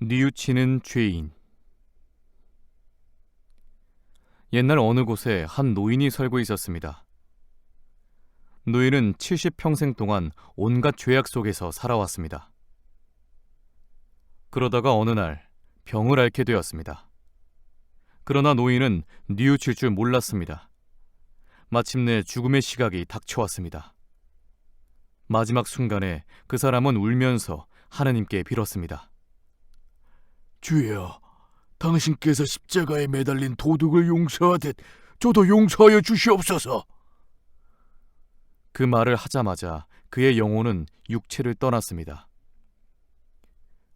뉘우치는 죄인. 옛날 어느 곳에 한 노인이 살고 있었습니다. 노인은 70평생 동안 온갖 죄악 속에서 살아왔습니다. 그러다가 어느 날 병을 앓게 되었습니다. 그러나 노인은 뉘우칠 줄 몰랐습니다. 마침내 죽음의 시각이 닥쳐왔습니다. 마지막 순간에 그 사람은 울면서 하느님께 빌었습니다. 주여, 당신께서 십자가에 매달린 도둑을 용서하듯 저도 용서하여 주시옵소서. 그 말을 하자마자 그의 영혼은 육체를 떠났습니다.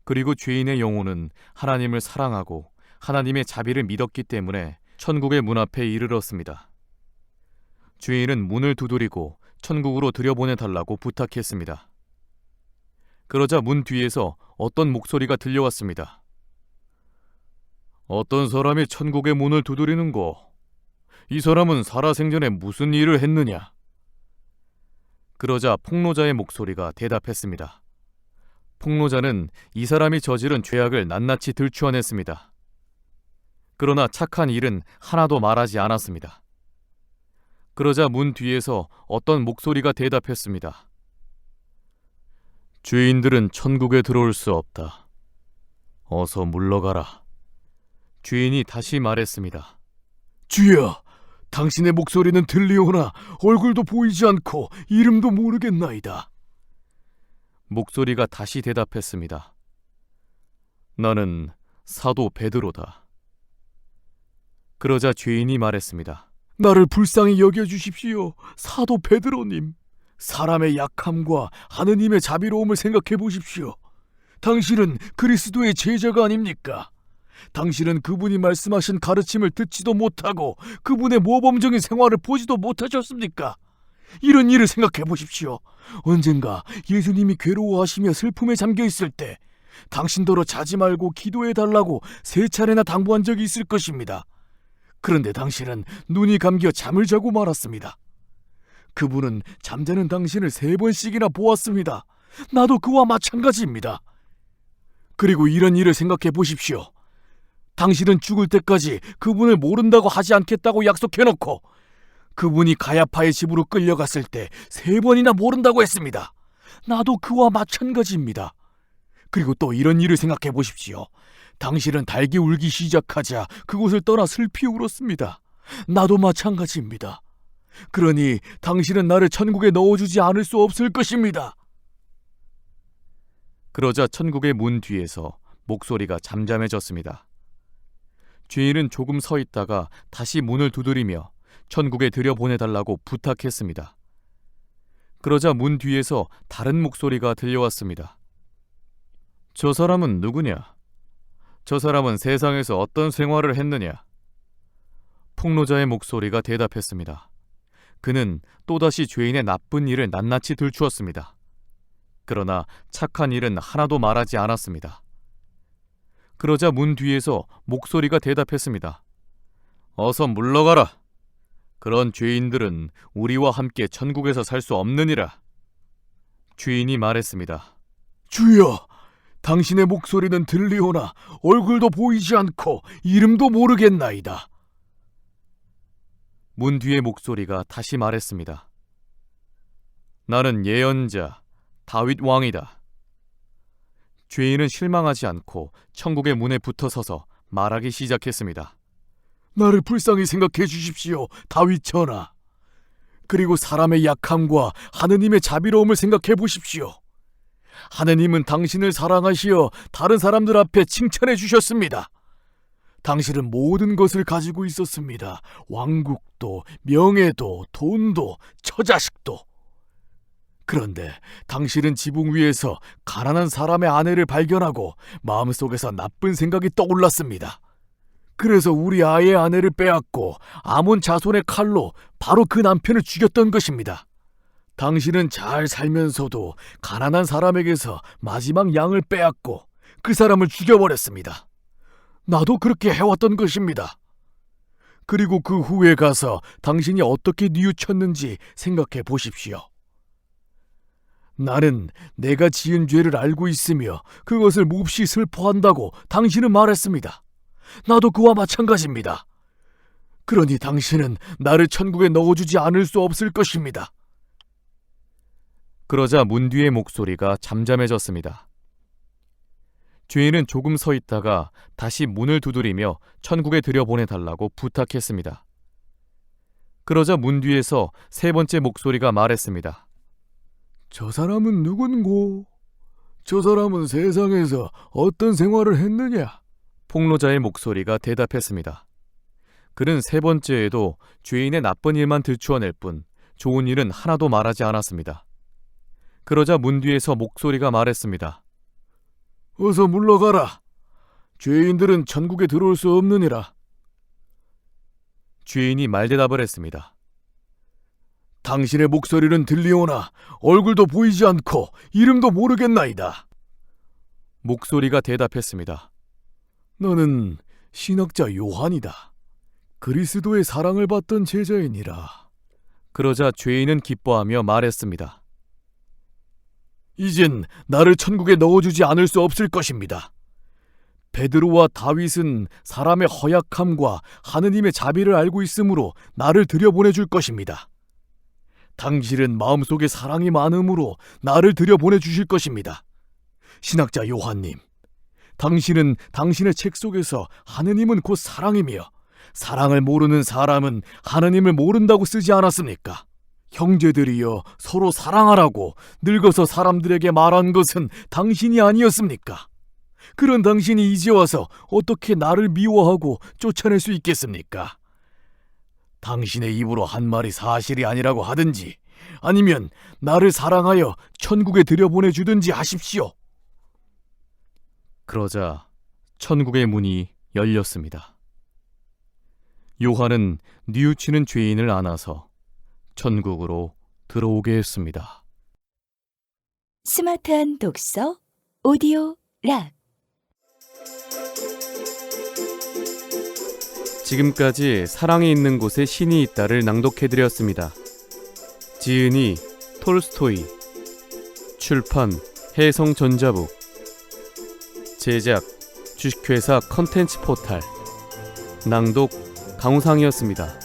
그리고 죄인의 영혼은 하나님을 사랑하고 하나님의 자비를 믿었기 때문에 천국의 문 앞에 이르렀습니다. 죄인은 문을 두드리고 천국으로 들여보내달라고 부탁했습니다. 그러자 문 뒤에서 어떤 목소리가 들려왔습니다. 어떤 사람이 천국의 문을 두드리는고? 이 사람은 살아생전에 무슨 일을 했느냐? 그러자 폭로자의 목소리가 대답했습니다. 폭로자는 이 사람이 저지른 죄악을 낱낱이 들추어냈습니다. 그러나 착한 일은 하나도 말하지 않았습니다. 그러자 문 뒤에서 어떤 목소리가 대답했습니다. 죄인들은 천국에 들어올 수 없다. 어서 물러가라. 죄인이 다시 말했습니다. 주여, 당신의 목소리는 들리오나 얼굴도 보이지 않고 이름도 모르겠나이다. 목소리가 다시 대답했습니다. 나는 사도 베드로다. 그러자 죄인이 말했습니다. 나를 불쌍히 여겨주십시오, 사도 베드로님. 사람의 약함과 하느님의 자비로움을 생각해 보십시오. 당신은 그리스도의 제자가 아닙니까? 당신은 그분이 말씀하신 가르침을 듣지도 못하고 그분의 모범적인 생활을 보지도 못하셨습니까? 이런 일을 생각해 보십시오. 언젠가 예수님이 괴로워하시며 슬픔에 잠겨 있을 때 당신더러 자지 말고 기도해 달라고 3차례나 당부한 적이 있을 것입니다. 그런데 당신은 눈이 감겨 잠을 자고 말았습니다. 그분은 잠자는 당신을 3번씩이나 보았습니다. 나도 그와 마찬가지입니다. 그리고 이런 일을 생각해 보십시오. 당신은 죽을 때까지 그분을 모른다고 하지 않겠다고 약속해놓고 그분이 가야파의 집으로 끌려갔을 때 3번이나 모른다고 했습니다. 나도 그와 마찬가지입니다. 그리고 또 이런 일을 생각해 보십시오. 당신은 닭이 울기 시작하자 그곳을 떠나 슬피 울었습니다. 나도 마찬가지입니다. 그러니 당신은 나를 천국에 넣어주지 않을 수 없을 것입니다. 그러자 천국의 문 뒤에서 목소리가 잠잠해졌습니다. 죄인은 조금 서 있다가 다시 문을 두드리며 천국에 들여보내달라고 부탁했습니다. 그러자 문 뒤에서 다른 목소리가 들려왔습니다. 저 사람은 누구냐? 저 사람은 세상에서 어떤 생활을 했느냐? 폭로자의 목소리가 대답했습니다. 그는 또다시 죄인의 나쁜 일을 낱낱이 들추었습니다. 그러나 착한 일은 하나도 말하지 않았습니다. 그러자 문 뒤에서 목소리가 대답했습니다. 어서 물러가라. 그런 죄인들은 우리와 함께 천국에서 살 수 없느니라. 죄인이 말했습니다. 주여, 당신의 목소리는 들리오나 얼굴도 보이지 않고 이름도 모르겠나이다. 문 뒤의 목소리가 다시 말했습니다. 나는 예언자 다윗 왕이다. 죄인은 실망하지 않고 천국의 문에 붙어 서서 말하기 시작했습니다. 나를 불쌍히 생각해 주십시오, 다윗 전하. 그리고 사람의 약함과 하느님의 자비로움을 생각해 보십시오. 하느님은 당신을 사랑하시어 다른 사람들 앞에 칭찬해 주셨습니다. 당신은 모든 것을 가지고 있었습니다. 왕국도, 명예도, 돈도, 처자식도. 그런데 당신은 지붕 위에서 가난한 사람의 아내를 발견하고 마음속에서 나쁜 생각이 떠올랐습니다. 그래서 우리 아이의 아내를 빼앗고 아몬 자손의 칼로 바로 그 남편을 죽였던 것입니다. 당신은 잘 살면서도 가난한 사람에게서 마지막 양을 빼앗고 그 사람을 죽여버렸습니다. 나도 그렇게 해왔던 것입니다. 그리고 그 후에 가서 당신이 어떻게 뉘우쳤는지 생각해 보십시오. 나는 내가 지은 죄를 알고 있으며 그것을 몹시 슬퍼한다고 당신은 말했습니다. 나도 그와 마찬가지입니다. 그러니 당신은 나를 천국에 넣어주지 않을 수 없을 것입니다. 그러자 문 뒤의 목소리가 잠잠해졌습니다. 죄인은 조금 서 있다가 다시 문을 두드리며 천국에 들여보내달라고 부탁했습니다. 그러자 문 뒤에서 세 번째 목소리가 말했습니다. 저 사람은 누군고? 저 사람은 세상에서 어떤 생활을 했느냐? 폭로자의 목소리가 대답했습니다. 그는 세 번째에도 죄인의 나쁜 일만 들추어낼 뿐 좋은 일은 하나도 말하지 않았습니다. 그러자 문 뒤에서 목소리가 말했습니다. 어서 물러가라. 죄인들은 천국에 들어올 수 없느니라. 죄인이 말대답을 했습니다. 당신의 목소리는 들리오나 얼굴도 보이지 않고 이름도 모르겠나이다. 목소리가 대답했습니다. 너는 신학자 요한이다. 그리스도의 사랑을 받던 제자이니라. 그러자 죄인은 기뻐하며 말했습니다. 이젠 나를 천국에 넣어주지 않을 수 없을 것입니다. 베드로와 다윗은 사람의 허약함과 하느님의 자비를 알고 있으므로 나를 들여보내줄 것입니다. 당신은 마음속에 사랑이 많으므로 나를 들여보내주실 것입니다. 신학자 요한님, 당신은 당신의 책 속에서 하느님은 곧 사랑이며 사랑을 모르는 사람은 하느님을 모른다고 쓰지 않았습니까? 형제들이여 서로 사랑하라고 늙어서 사람들에게 말한 것은 당신이 아니었습니까? 그런 당신이 이제 와서 어떻게 나를 미워하고 쫓아낼 수 있겠습니까? 당신의 입으로 한 말이 사실이 아니라고 하든지 아니면 나를 사랑하여 천국에 들여보내주든지 하십시오. 그러자 천국의 문이 열렸습니다. 요한은 뉘우치는 죄인을 안아서 천국으로 들어오게 했습니다. 스마트한 독서 오디오 락. 지금까지 사랑이 있는 곳에 신이 있다를 낭독해드렸습니다. 지은이 톨스토이, 출판 해성전자북, 제작 주식회사 컨텐츠 포탈, 낭독 강우상이었습니다.